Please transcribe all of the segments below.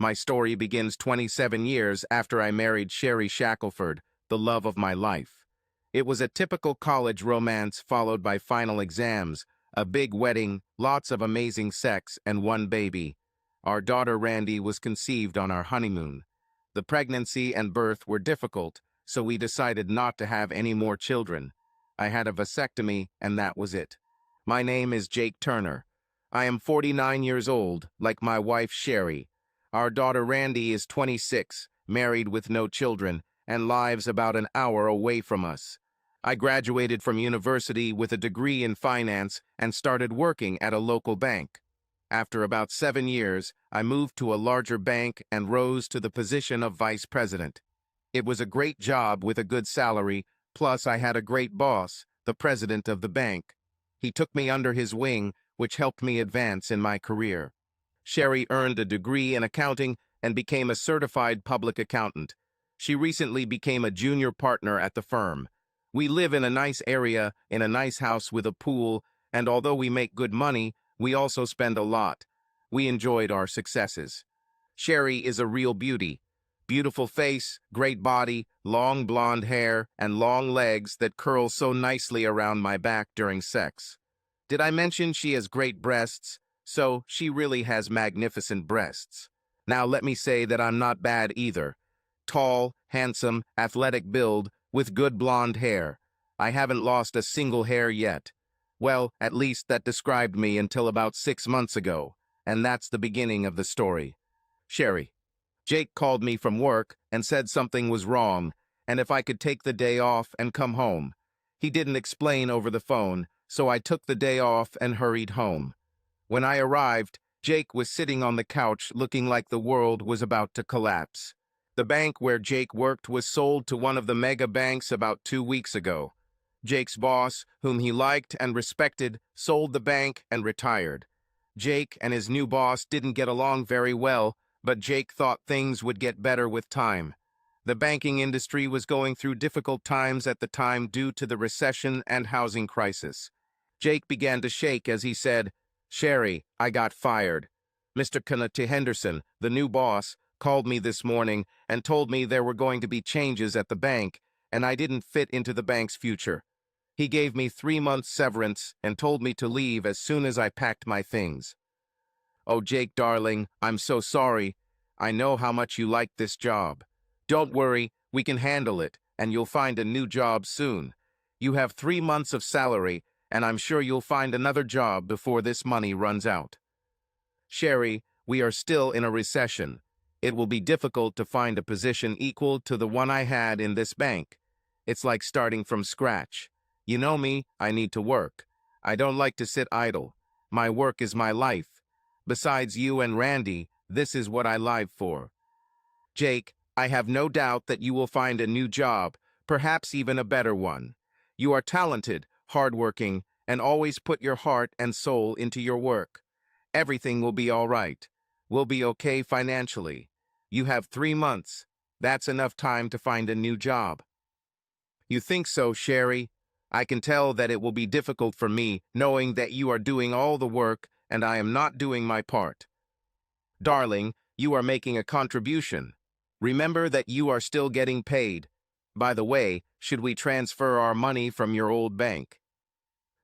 My story begins 27 years after I married Sherry Shackelford, the love of my life. It was a typical college romance followed by final exams, a big wedding, lots of amazing sex, and one baby. Our daughter Randy was conceived on our honeymoon. The pregnancy and birth were difficult, so we decided not to have any more children. I had a vasectomy, and that was it. My name is Jake Turner. I am 49 years old, like my wife Sherry. Our daughter Randy is 26, married with no children, and lives about an hour away from us. I graduated from university with a degree in finance and started working at a local bank. After about 7 years, I moved to a larger bank and rose to the position of vice president. It was a great job with a good salary, plus I had a great boss, the president of the bank. He took me under his wing, which helped me advance in my career. Sherry earned a degree in accounting and became a certified public accountant. She recently became a junior partner at the firm. We live in a nice area, in a nice house with a pool, and although we make good money, we also spend a lot. We enjoyed our successes. Sherry is a real beauty. Beautiful face, great body, long blonde hair, and long legs that curl so nicely around my back during sex. Did I mention she has great breasts? So, she really has magnificent breasts. Now let me say that I'm not bad either. Tall, handsome, athletic build, with good blonde hair. I haven't lost a single hair yet. Well, at least that described me until about 6 months ago, and that's the beginning of the story. Sherry. Jake called me from work and said something was wrong, and if I could take the day off and come home. He didn't explain over the phone, so I took the day off and hurried home. When I arrived, Jake was sitting on the couch looking like the world was about to collapse. The bank where Jake worked was sold to one of the mega banks about 2 weeks ago. Jake's boss, whom he liked and respected, sold the bank and retired. Jake and his new boss didn't get along very well, but Jake thought things would get better with time. The banking industry was going through difficult times at the time due to the recession and housing crisis. Jake began to shake as he said, "Sherry, I got fired. Mr. Kenneth Henderson, the new boss, called me this morning and told me there were going to be changes at the bank, and I didn't fit into the bank's future. He gave me 3 months severance and told me to leave as soon as I packed my things." "Oh, Jake, darling, I'm so sorry. I know how much you like this job. Don't worry, we can handle it, and you'll find a new job soon. You have 3 months of salary, and I'm sure you'll find another job before this money runs out." "Sherry, we are still in a recession. It will be difficult to find a position equal to the one I had in this bank. It's like starting from scratch. You know me, I need to work. I don't like to sit idle. My work is my life. Besides you and Randy, this is what I live for. Jake, I have no doubt that you will find a new job, perhaps even a better one. You are talented, hardworking, and always put your heart and soul into your work. Everything will be all right. We'll be okay financially. You have 3 months. That's enough time to find a new job." "You think so, Sherry? I can tell that it will be difficult for me, knowing that you are doing all the work and I am not doing my part." "Darling, you are making a contribution. Remember that you are still getting paid. By the way, should we transfer our money from your old bank?"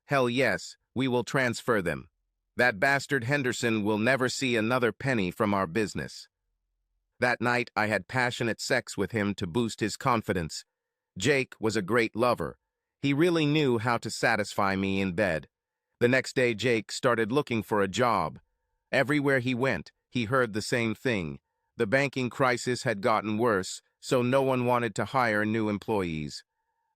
"Hell yes, we will transfer them. That bastard Henderson will never see another penny from our business." That night, I had passionate sex with him to boost his confidence. Jake was a great lover. He really knew how to satisfy me in bed. The next day, Jake started looking for a job. Everywhere he went, he heard the same thing. The banking crisis had gotten worse, so no one wanted to hire new employees.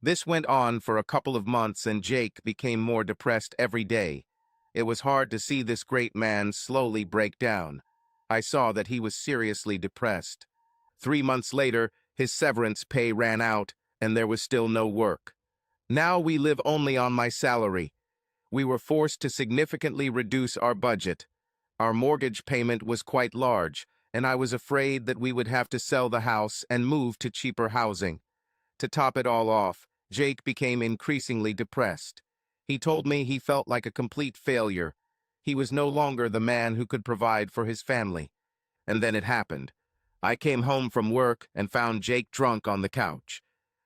This went on for a couple of months, and Jake became more depressed every day. It was hard to see this great man slowly break down. I saw that he was seriously depressed. 3 months later, his severance pay ran out, and there was still no work. Now we live only on my salary. We were forced to significantly reduce our budget. Our mortgage payment was quite large, and I was afraid that we would have to sell the house and move to cheaper housing. To top it all off, Jake became increasingly depressed. He told me he felt like a complete failure. He was no longer the man who could provide for his family. and then it happened. I came home from work and found Jake drunk on the couch.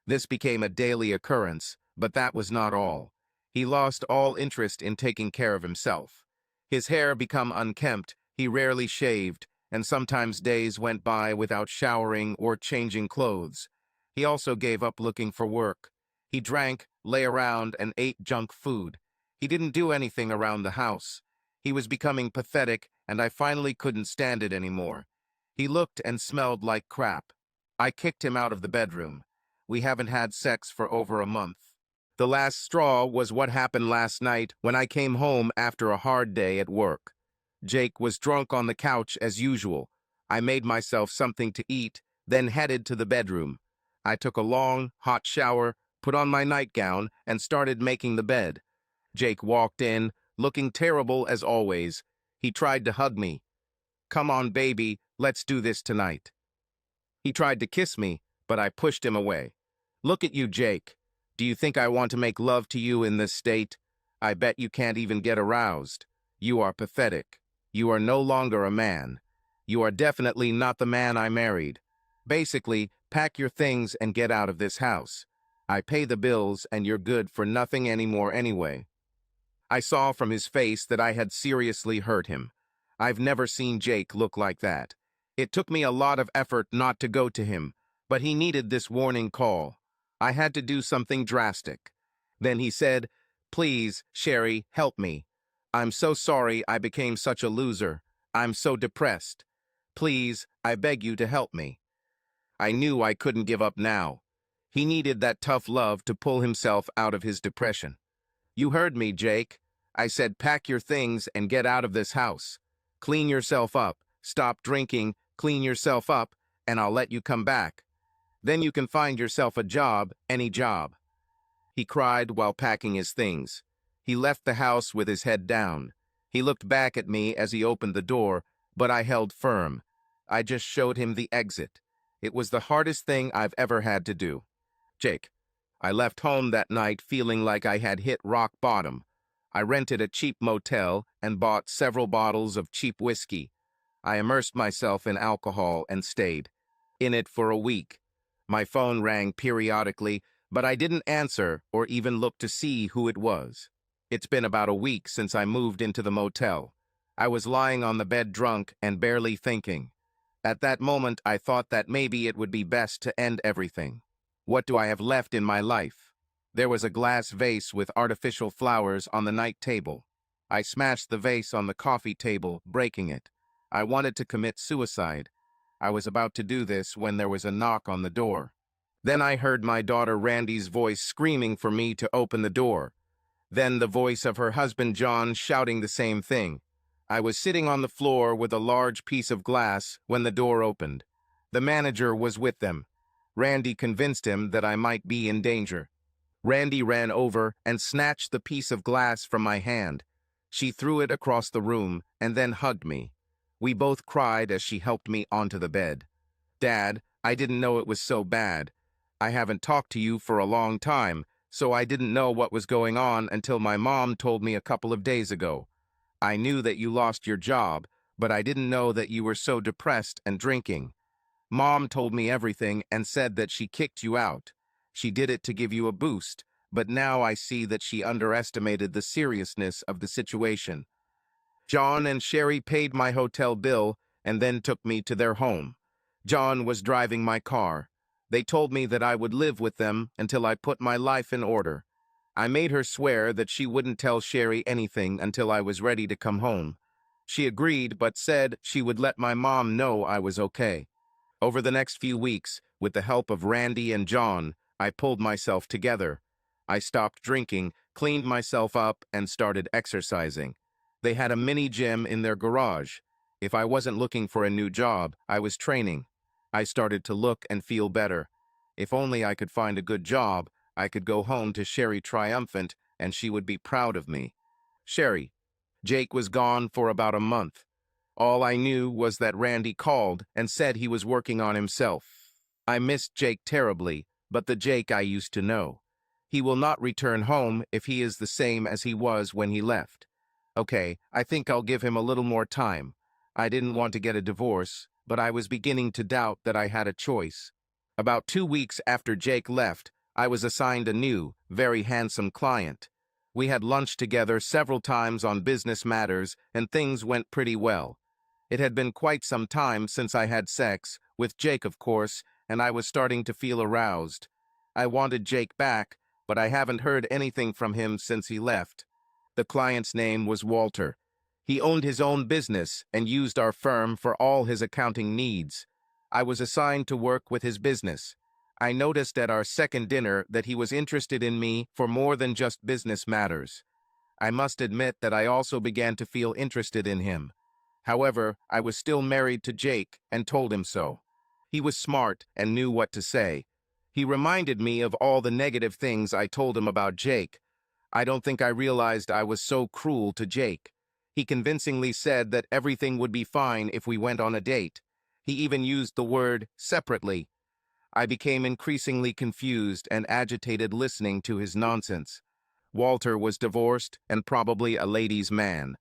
This became a daily occurrence, but that was not all. He lost all interest in taking care of himself. His hair became unkempt, he rarely shaved, and sometimes days went by without showering or changing clothes. He also gave up looking for work. He drank, lay around, and ate junk food. He didn't do anything around the house. He was becoming pathetic, and I finally couldn't stand it anymore. He looked and smelled like crap. I kicked him out of the bedroom. We haven't had sex for over a month. The last straw was what happened last night when I came home after a hard day at work. Jake was drunk on the couch as usual. I made myself something to eat, then headed to the bedroom. I took a long, hot shower, put on my nightgown, and started making the bed. Jake walked in, looking terrible as always. He tried to hug me. "Come on, baby, let's do this tonight." He tried to kiss me, but I pushed him away. "Look at you, Jake. Do you think I want to make love to you in this state? I bet you can't even get aroused. You are pathetic. You are no longer a man. You are definitely not the man I married. Basically, pack your things and get out of this house. I pay the bills and you're good for nothing anymore anyway." I saw from his face that I had seriously hurt him. I've never seen Jake look like that. It took me a lot of effort not to go to him, but he needed this warning call. I had to do something drastic. Then he said, "Please, Sherry, help me. I'm so sorry I became such a loser. I'm so depressed. Please, I beg you to help me." I knew I couldn't give up now. He needed that tough love to pull himself out of his depression. "You heard me, Jake. I said pack your things and get out of this house. Clean yourself up, stop drinking, clean yourself up, and I'll let you come back. Then you can find yourself a job, any job." He cried while packing his things. He left the house with his head down. He looked back at me as he opened the door, but I held firm. I just showed him the exit. It was the hardest thing I've ever had to do. "Jake, I left home that night feeling like I had hit rock bottom. I rented a cheap motel and bought several bottles of cheap whiskey. I immersed myself in alcohol and stayed in it for a week. My phone rang periodically, but I didn't answer or even look to see who it was. It's been about a week since I moved into the motel. I was lying on the bed drunk and barely thinking. At that moment, I thought that maybe it would be best to end everything. What do I have left in my life? There was a glass vase with artificial flowers on the night table. I smashed the vase on the coffee table, breaking it. I wanted to commit suicide. I was about to do this when there was a knock on the door. Then I heard my daughter Randy's voice screaming for me to open the door. Then the voice of her husband John shouting the same thing. I was sitting on the floor with a large piece of glass when the door opened. The manager was with them. Randy convinced him that I might be in danger. Randy ran over and snatched the piece of glass from my hand. She threw it across the room and then hugged me. We both cried as she helped me onto the bed. "Dad, I didn't know it was so bad. I haven't talked to you for a long time, so I didn't know what was going on until my mom told me a couple of days ago. I knew that you lost your job, but I didn't know that you were so depressed and drinking. Mom told me everything and said that she kicked you out. She did it to give you a boost, but now I see that she underestimated the seriousness of the situation. John and Sherry paid my hotel bill and then took me to their home. John was driving my car. They told me that I would live with them until I put my life in order. I made her swear that she wouldn't tell Sherry anything until I was ready to come home. She agreed, but said she would let my mom know I was okay. Over the next few weeks, with the help of Randy and John, I pulled myself together. I stopped drinking, cleaned myself up, and started exercising. They had a mini gym in their garage. If I wasn't looking for a new job, I was training. I started to look and feel better. If only I could find a good job, I could go home to Sherry triumphant, and she would be proud of me. Sherry. Jake was gone for about a month. All I knew was that Randy called and said he was working on himself. I missed Jake terribly, but the Jake I used to know. He will not return home if he is the same as he was when he left. Okay, I think I'll give him a little more time. I didn't want to get a divorce. but I was beginning to doubt that I had a choice. About 2 weeks after Jake left, I was assigned a new, very handsome client. We had lunch together several times on business matters, and things went pretty well. It had been quite some time since I had sex, with Jake of course, and I was starting to feel aroused. I wanted Jake back, but I haven't heard anything from him since he left. The client's name was Walter. He owned his own business and used our firm for all his accounting needs. I was assigned to work with his business. I noticed at our second dinner that he was interested in me for more than just business matters. I must admit that I also began to feel interested in him. However, I was still married to Jake and told him so. He was smart and knew what to say. He reminded me of all the negative things I told him about Jake. I don't think I realized I was so cruel to Jake. He convincingly said that everything would be fine if we went on a date. He even used the word separately. I became increasingly confused and agitated listening to his nonsense. Walter was divorced and probably a ladies' man.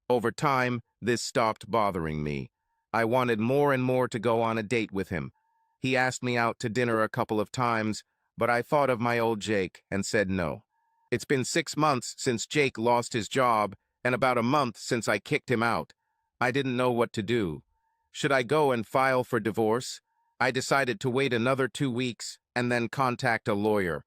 Over time, this stopped bothering me. I wanted more and more to go on a date with him. He asked me out to dinner a couple of times, but I thought of my old Jake and said no. It's been 6 months since Jake lost his job and about a month since I kicked him out. I didn't know what to do. Should I go and file for divorce? I decided to wait another 2 weeks and then contact a lawyer.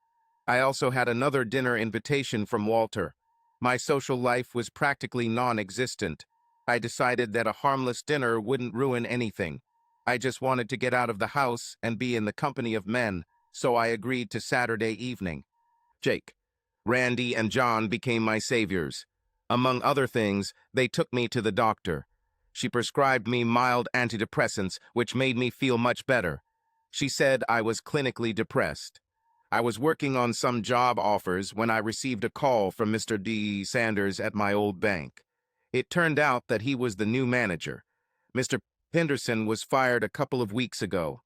I also had another dinner invitation from Walter. My social life was practically non-existent. I decided that a harmless dinner wouldn't ruin anything. I just wanted to get out of the house and be in the company of men, so I agreed to Saturday evening. Jake, Randy, and John became my saviors. Among other things, they took me to the doctor. She prescribed me mild antidepressants, which made me feel much better. She said I was clinically depressed. I was working on some job offers when I received a call from Mr. D. Sanders at my old bank. It turned out that he was the new manager. Mr. Henderson was fired a couple of weeks ago.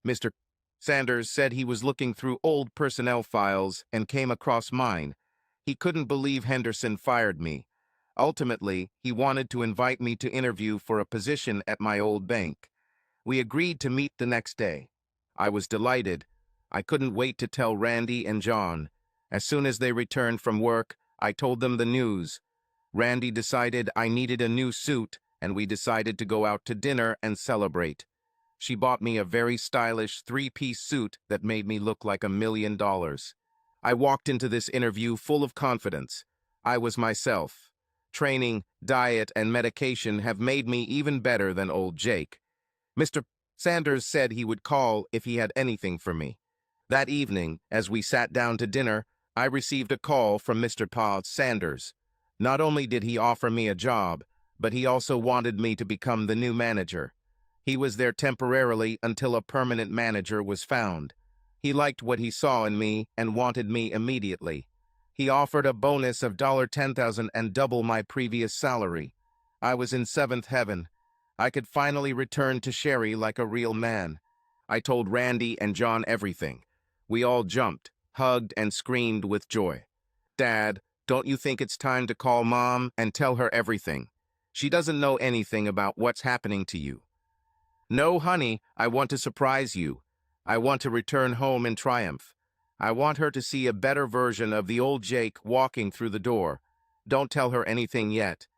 Mr. Sanders said he was looking through old personnel files and came across mine. He couldn't believe Henderson fired me. Ultimately, he wanted to invite me to interview for a position at my old bank. We agreed to meet the next day. I was delighted. I couldn't wait to tell Randy and John. As soon as they returned from work, I told them the news. Randy decided I needed a new suit, and we decided to go out to dinner and celebrate. She bought me a very stylish 3-piece suit that made me look like $1 million. I walked into this interview full of confidence. I was myself. Training, diet, and medication have made me even better than old Jake. Mr. Sanders said he would call if he had anything for me. That evening, as we sat down to dinner, I received a call from Mr. Pa Sanders. Not only did he offer me a job, but he also wanted me to become the new manager. He was there temporarily until a permanent manager was found. He liked what he saw in me and wanted me immediately. He offered a bonus of $10,000 and double my previous salary. I was in seventh heaven. I could finally return to Sherry like a real man. I told Randy and John everything. We all jumped, hugged, and screamed with joy. Dad, don't you think it's time to call Mom and tell her everything? She doesn't know anything about what's happening to you. No, honey, I want to surprise you. I want to return home in triumph. I want her to see a better version of the old Jake walking through the door. Don't tell her anything yet.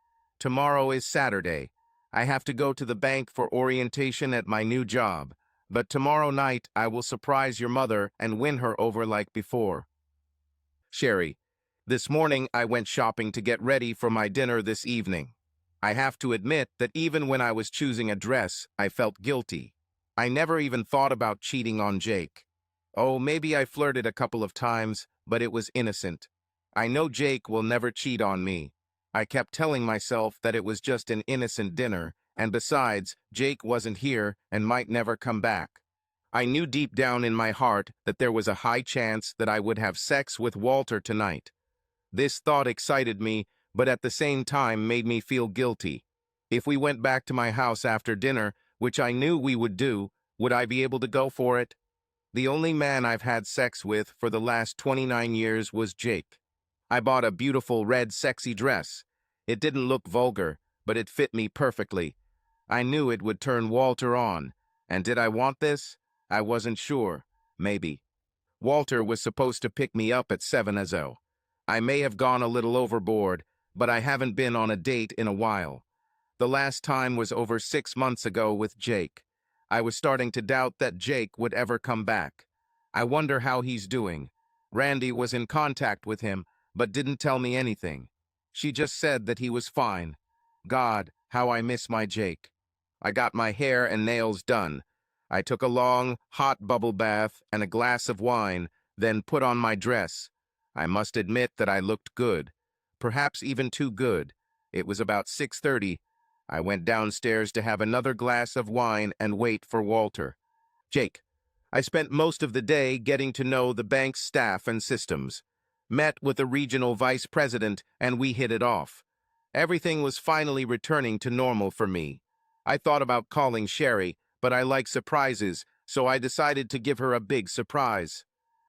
Tomorrow is Saturday. I have to go to the bank for orientation at my new job. But tomorrow night I will surprise your mother and win her over like before. Sherry, this morning I went shopping to get ready for my dinner this evening. I have to admit that even when I was choosing a dress, I felt guilty. I never even thought about cheating on Jake. Oh, maybe I flirted a couple of times, but it was innocent. I know Jake will never cheat on me. I kept telling myself that it was just an innocent dinner, and besides, Jake wasn't here and might never come back. I knew deep down in my heart that there was a high chance that I would have sex with Walter tonight. This thought excited me, but at the same time made me feel guilty. If we went back to my house after dinner, which I knew we would do, would I be able to go for it? The only man I've had sex with for the last 29 years was Jake. I bought a beautiful red sexy dress. It didn't look vulgar, but it fit me perfectly. I knew it would turn Walter on. And did I want this? I wasn't sure. Maybe. Walter was supposed to pick me up at 7 a.m. I may have gone a little overboard, but I haven't been on a date in a while. The last time was over 6 months ago with Jake. I was starting to doubt that Jake would ever come back. I wonder how he's doing. Randy was in contact with him, but didn't tell me anything. She just said that he was fine. God, how I miss my Jake. I got my hair and nails done. I took a long, hot bubble bath and a glass of wine, then put on my dress. I must admit that I looked good. Perhaps even too good. It was about 6:30. I went downstairs to have another glass of wine and wait for Walter. Jake. I spent most of the day getting to know the bank's staff and systems. Met with the regional vice president and we hit it off. Everything was finally returning to normal for me. I thought about calling Sherry, but I like surprises, so I decided to give her a big surprise.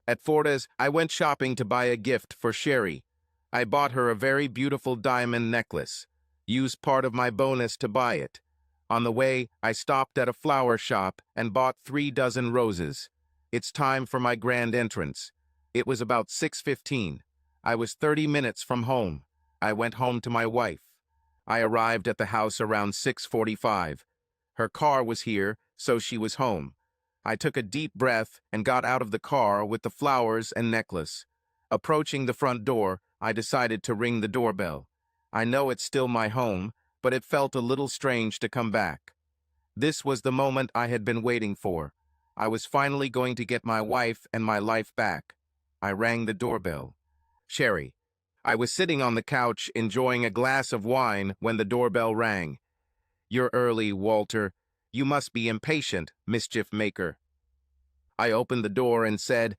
At Forda's, I went shopping to buy a gift for Sherry. I bought her a very beautiful diamond necklace. Used part of my bonus to buy it. On the way, I stopped at a flower shop and bought 3 dozen roses. It's time for my grand entrance. It was about 6:15. I was 30 minutes from home. I went home to my wife. I arrived at the house around 6:45. Her car was here, so she was home. I took a deep breath and got out of the car with the flowers and necklace. Approaching the front door, I decided to ring the doorbell. I know it's still my home, but it felt a little strange to come back. This was the moment I had been waiting for. I was finally going to get my wife and my life back. I rang the doorbell. Sherry. I was sitting on the couch enjoying a glass of wine when the doorbell rang. You're early, Walter. You must be impatient, mischief maker. I opened the door and said,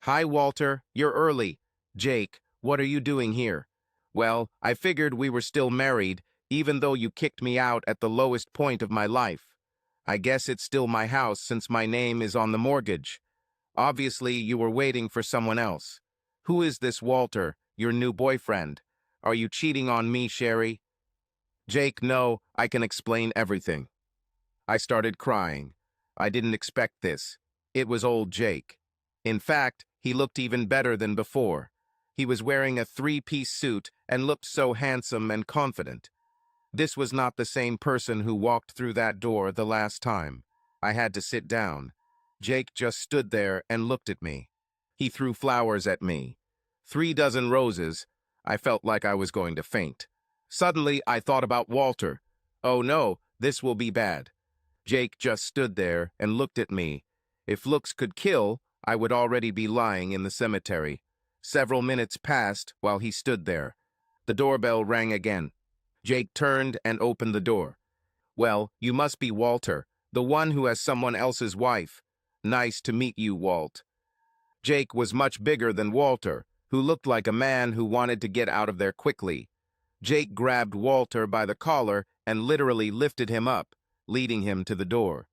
Hi, Walter. You're early. Jake, what are you doing here? Well, I figured we were still married, even though you kicked me out at the lowest point of my life. I guess it's still my house since my name is on the mortgage. Obviously, you were waiting for someone else. Who is this Walter, your new boyfriend? Are you cheating on me, Sherry? Jake, no, I can explain everything. I started crying. I didn't expect this. It was old Jake. In fact, he looked even better than before. He was wearing a 3-piece suit and looked so handsome and confident. This was not the same person who walked through that door the last time. I had to sit down. Jake just stood there and looked at me. He threw flowers at me. 3 dozen roses. I felt like I was going to faint. Suddenly, I thought about Walter. Oh no, this will be bad. Jake just stood there and looked at me. If looks could kill, I would already be lying in the cemetery. Several minutes passed while he stood there. The doorbell rang again. Jake turned and opened the door. Well, you must be Walter, the one who has someone else's wife. Nice to meet you, Walt. Jake was much bigger than Walter, who looked like a man who wanted to get out of there quickly. Jake grabbed Walter by the collar and literally lifted him up, leading him to the door.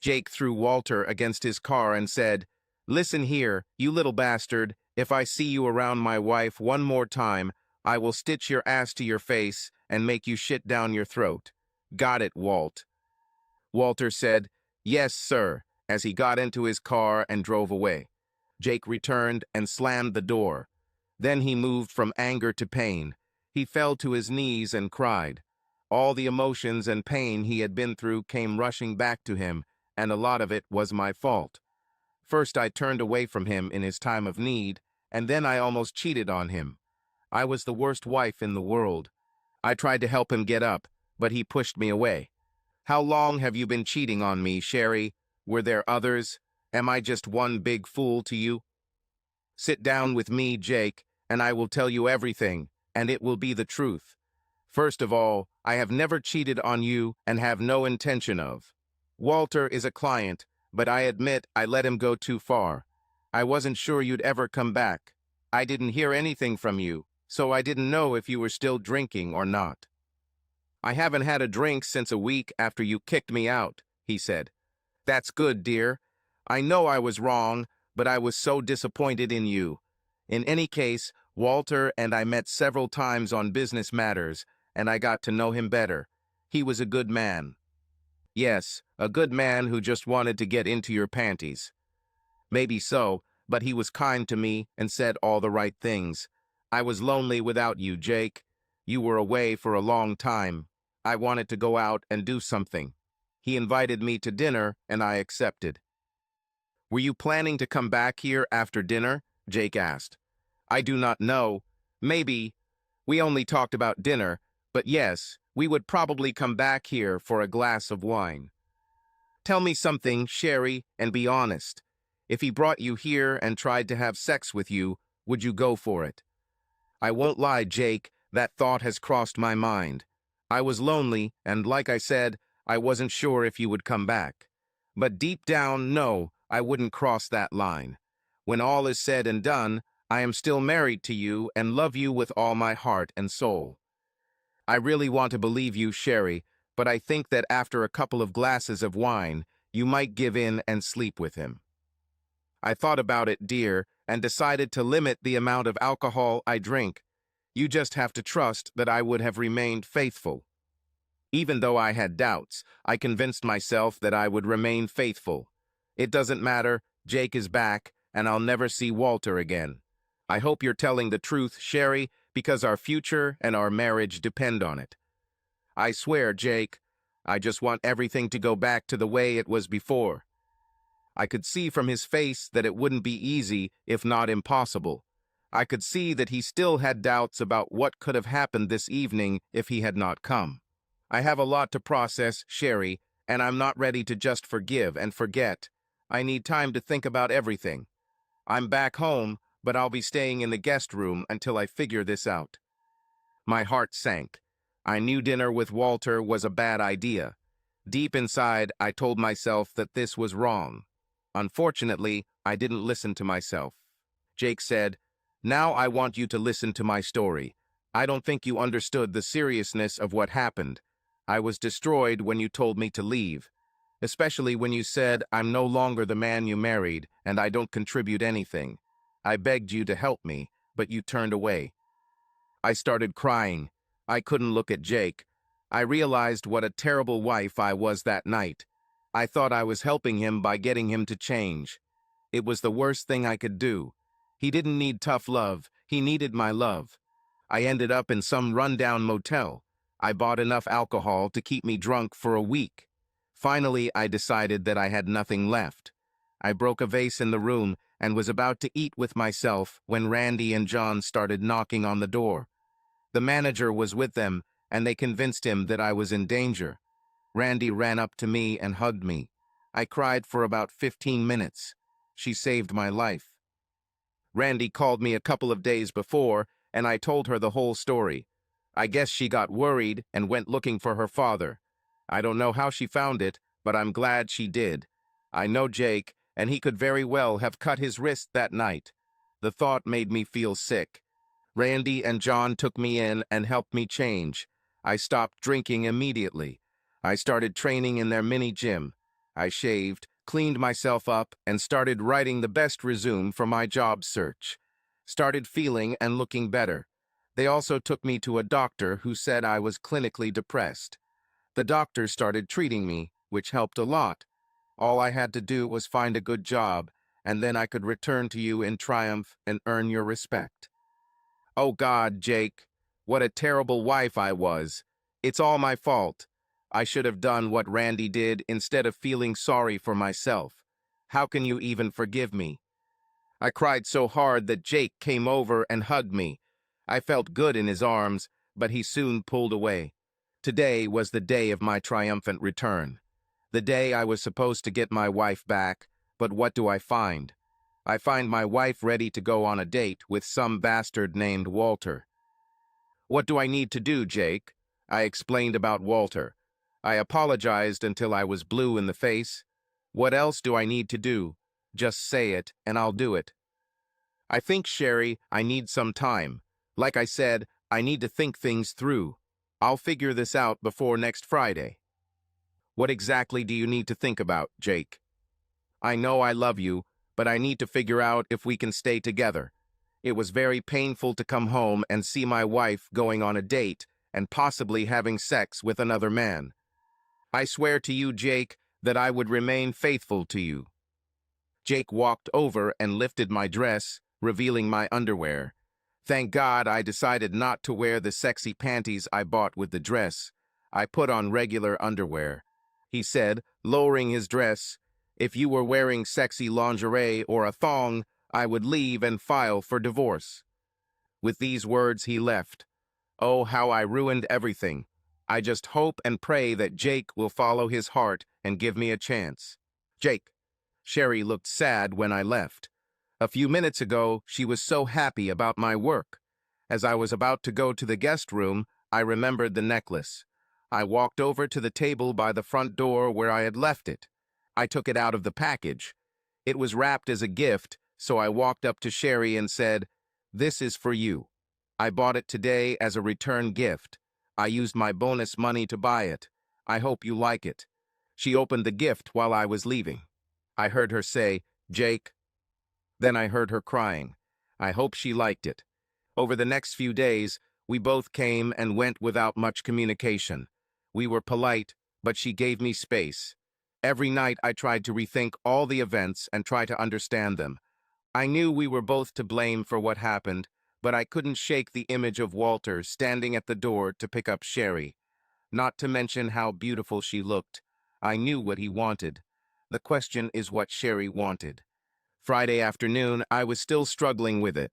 Jake threw Walter against his car and said, Listen here, you little bastard. If I see you around my wife one more time, I will stitch your ass to your face and make you shit down your throat. Got it, Walt? Walter said, Yes, sir, as he got into his car and drove away. Jake returned and slammed the door. Then he moved from anger to pain. He fell to his knees and cried. All the emotions and pain he had been through came rushing back to him, and a lot of it was my fault. First, I turned away from him in his time of need, and then I almost cheated on him. I was the worst wife in the world. I tried to help him get up, but he pushed me away. How long have you been cheating on me, Sherry? Were there others? Am I just one big fool to you? Sit down with me, Jake, and I will tell you everything, and it will be the truth. First of all, I have never cheated on you and have no intention of. Walter is a client, but I admit I let him go too far. I wasn't sure you'd ever come back. I didn't hear anything from you, so I didn't know if you were still drinking or not. I haven't had a drink since a week after you kicked me out, he said. That's good, dear. I know I was wrong, but I was so disappointed in you. In any case, Walter and I met several times on business matters, and I got to know him better. He was a good man. Yes, a good man who just wanted to get into your panties. Maybe so, but he was kind to me and said all the right things. I was lonely without you, Jake. You were away for a long time. I wanted to go out and do something. He invited me to dinner, and I accepted. Were you planning to come back here after dinner? Jake asked. I do not know. Maybe. We only talked about dinner, but yes, we would probably come back here for a glass of wine. Tell me something, Sherry, and be honest. If he brought you here and tried to have sex with you, would you go for it? I won't lie, Jake, that thought has crossed my mind. I was lonely, and like I said, I wasn't sure if you would come back. But deep down, no, I wouldn't cross that line. When all is said and done, I am still married to you and love you with all my heart and soul. I really want to believe you, Sherry, but I think that after a couple of glasses of wine, you might give in and sleep with him. I thought about it, dear, and decided to limit the amount of alcohol I drink. You just have to trust that I would have remained faithful. Even though I had doubts, I convinced myself that I would remain faithful. It doesn't matter, Jake is back, and I'll never see Walter again. I hope you're telling the truth, Sherry, because our future and our marriage depend on it. I swear, Jake, I just want everything to go back to the way it was before. I could see from his face that it wouldn't be easy, if not impossible. I could see that he still had doubts about what could have happened this evening if he had not come. I have a lot to process, Sherry, and I'm not ready to just forgive and forget. I need time to think about everything. I'm back home, but I'll be staying in the guest room until I figure this out. My heart sank. I knew dinner with Walter was a bad idea. Deep inside, I told myself that this was wrong. Unfortunately, I didn't listen to myself. Jake said, "Now I want you to listen to my story. I don't think you understood the seriousness of what happened. I was destroyed when you told me to leave, especially when you said I'm no longer the man you married and I don't contribute anything. I begged you to help me, but you turned away." I started crying. I couldn't look at Jake. I realized what a terrible wife I was that night. I thought I was helping him by getting him to change. It was the worst thing I could do. He didn't need tough love. He needed my love. I ended up in some rundown motel. I bought enough alcohol to keep me drunk for a week. Finally, I decided that I had nothing left. I broke a vase in the room and was about to eat with myself when Randy and John started knocking on the door. The manager was with them, and they convinced him that I was in danger. Randy ran up to me and hugged me. I cried for about 15 minutes. She saved my life. Randy called me a couple of days before, and I told her the whole story. I guess she got worried and went looking for her father. I don't know how she found it, but I'm glad she did. I know Jake, and he could very well have cut his wrist that night. The thought made me feel sick. Randy and John took me in and helped me change. I stopped drinking immediately. I started training in their mini gym. I shaved, cleaned myself up, and started writing the best resume for my job search. Started feeling and looking better. They also took me to a doctor who said I was clinically depressed. The doctor started treating me, which helped a lot. All I had to do was find a good job, and then I could return to you in triumph and earn your respect. Oh God, Jake, what a terrible wife I was. It's all my fault. I should have done what Randy did instead of feeling sorry for myself. How can you even forgive me? I cried so hard that Jake came over and hugged me. I felt good in his arms, but he soon pulled away. Today was the day of my triumphant return. The day I was supposed to get my wife back, but what do I find? I find my wife ready to go on a date with some bastard named Walter. What do I need to do, Jake? I explained about Walter. I apologized until I was blue in the face. What else do I need to do? Just say it, and I'll do it. I think, Sherry, I need some time. Like I said, I need to think things through. I'll figure this out before next Friday. What exactly do you need to think about, Jake? I know I love you, but I need to figure out if we can stay together. It was very painful to come home and see my wife going on a date and possibly having sex with another man. I swear to you, Jake, that I would remain faithful to you. Jake walked over and lifted my dress, revealing my underwear. Thank God I decided not to wear the sexy panties I bought with the dress. I put on regular underwear. He said, lowering his dress, "If you were wearing sexy lingerie or a thong, I would leave and file for divorce." With these words, he left. Oh, how I ruined everything. I just hope and pray that Jake will follow his heart and give me a chance. Jake. Sherry looked sad when I left. A few minutes ago, she was so happy about my work. As I was about to go to the guest room, I remembered the necklace. I walked over to the table by the front door where I had left it. I took it out of the package. It was wrapped as a gift, so I walked up to Sherry and said, "This is for you. I bought it today as a return gift. I used my bonus money to buy it. I hope you like it." She opened the gift while I was leaving. I heard her say, "Jake." Then I heard her crying. I hope she liked it. Over the next few days, we both came and went without much communication. We were polite, but she gave me space. Every night I tried to rethink all the events and try to understand them. I knew we were both to blame for what happened, but I couldn't shake the image of Walter standing at the door to pick up Sherry. Not to mention how beautiful she looked. I knew what he wanted. The question is what Sherry wanted. Friday afternoon, I was still struggling with it.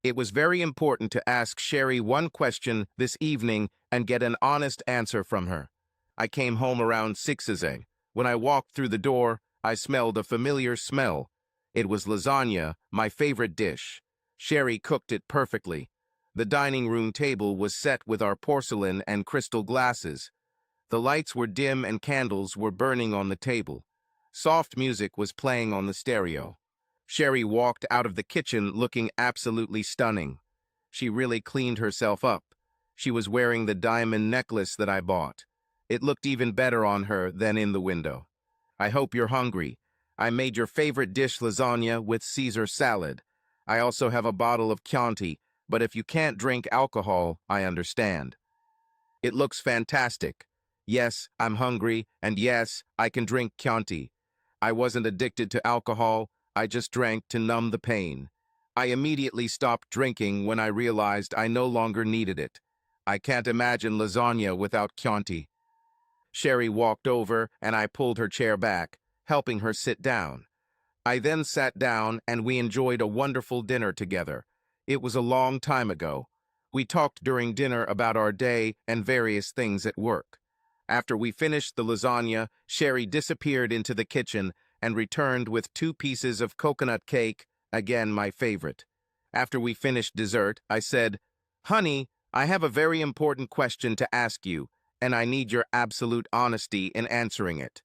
It was very important to ask Sherry one question this evening and get an honest answer from her. I came home around 6 a.m. When I walked through the door, I smelled a familiar smell. It was lasagna, my favorite dish. Sherry cooked it perfectly. The dining room table was set with our porcelain and crystal glasses. The lights were dim and candles were burning on the table. Soft music was playing on the stereo. Sherry walked out of the kitchen looking absolutely stunning. She really cleaned herself up. She was wearing the diamond necklace that I bought. It looked even better on her than in the window. "I hope you're hungry. I made your favorite dish, lasagna with Caesar salad. I also have a bottle of Chianti, but if you can't drink alcohol, I understand." "It looks fantastic. Yes, I'm hungry, and yes, I can drink Chianti. I wasn't addicted to alcohol, I just drank to numb the pain. I immediately stopped drinking when I realized I no longer needed it. I can't imagine lasagna without Chianti." Sherry walked over and I pulled her chair back, helping her sit down. I then sat down and we enjoyed a wonderful dinner together. It was a long time ago. We talked during dinner about our day and various things at work. After we finished the lasagna, Sherry disappeared into the kitchen and returned with 2 pieces of coconut cake, again my favorite. After we finished dessert, I said, "Honey, I have a very important question to ask you, and I need your absolute honesty in answering it."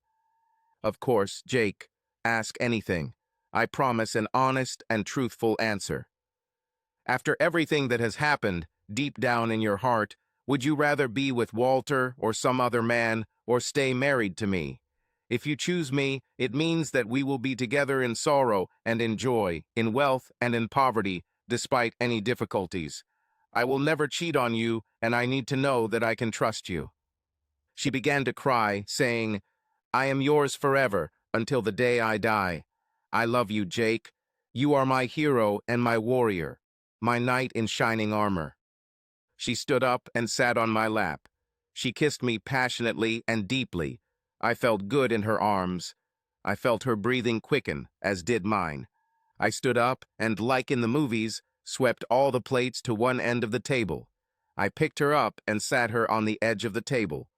"Of course, Jake. Ask anything. I promise an honest and truthful answer." "After everything that has happened, deep down in your heart, would you rather be with Walter or some other man, or stay married to me? If you choose me, it means that we will be together in sorrow and in joy, in wealth and in poverty, despite any difficulties. I will never cheat on you, and I need to know that I can trust you." She began to cry, saying, "I am yours forever, until the day I die. I love you, Jake. You are my hero and my warrior, my knight in shining armor." She stood up and sat on my lap. She kissed me passionately and deeply. I felt good in her arms. I felt her breathing quicken, as did mine. I stood up and, like in the movies, swept all the plates to one end of the table. I picked her up and sat her on the edge of the table.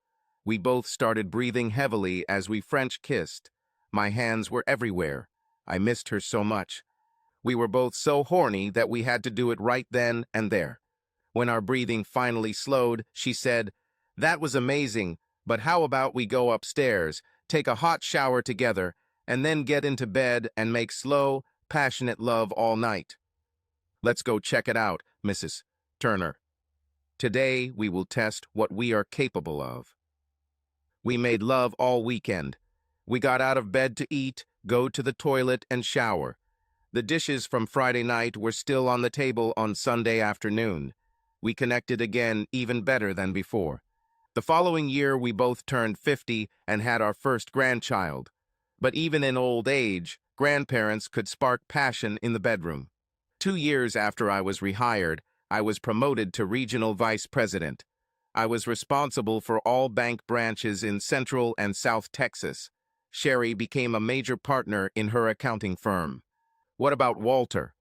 We both started breathing heavily as we French kissed. My hands were everywhere. I missed her so much. We were both so horny that we had to do it right then and there. When our breathing finally slowed, she said, "That was amazing, but how about we go upstairs, take a hot shower together, and then get into bed and make slow, passionate love all night?" "Let's go check it out, Mrs. Turner. Today we will test what we are capable of." We made love all weekend. We got out of bed to eat, go to the toilet, and shower. The dishes from Friday night were still on the table on Sunday afternoon. We connected again even better than before. The following year, we both turned 50 and had our first grandchild. But even in old age, grandparents could spark passion in the bedroom. 2 years after I was rehired, I was promoted to regional vice president. I was responsible for all bank branches in Central and South Texas. Sherry became a major partner in her accounting firm. What about Walter?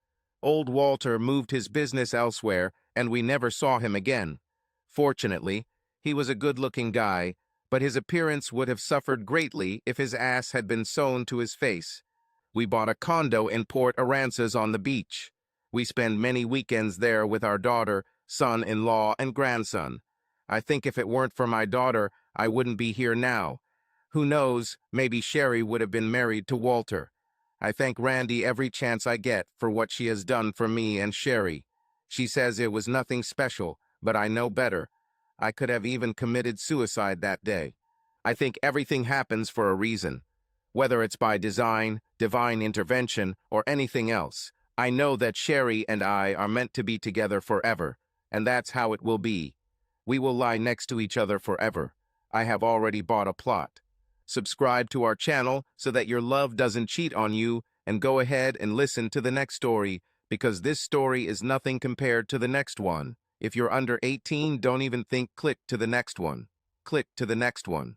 Old Walter moved his business elsewhere, and we never saw him again. Fortunately, he was a good-looking guy, but his appearance would have suffered greatly if his ass had been sewn to his face. We bought a condo in Port Aransas on the beach. We spend many weekends there with our daughter, son-in-law, and grandson. I think if it weren't for my daughter, I wouldn't be here now. Who knows, maybe Sherry would have been married to Walter. I thank Randy every chance I get for what she has done for me and Sherry. She says it was nothing special, but I know better. I could have even committed suicide that day. I think everything happens for a reason. Whether it's by design, divine intervention, or anything else, I know that Sherry and I are meant to be together forever, and that's how it will be. We will lie next to each other forever. I have already bought a plot. Subscribe to our channel so that your love doesn't cheat on you, and go ahead and listen to the next story, because this story is nothing compared to the next one. If you're under 18, don't even think click to the next one. Click to the next one.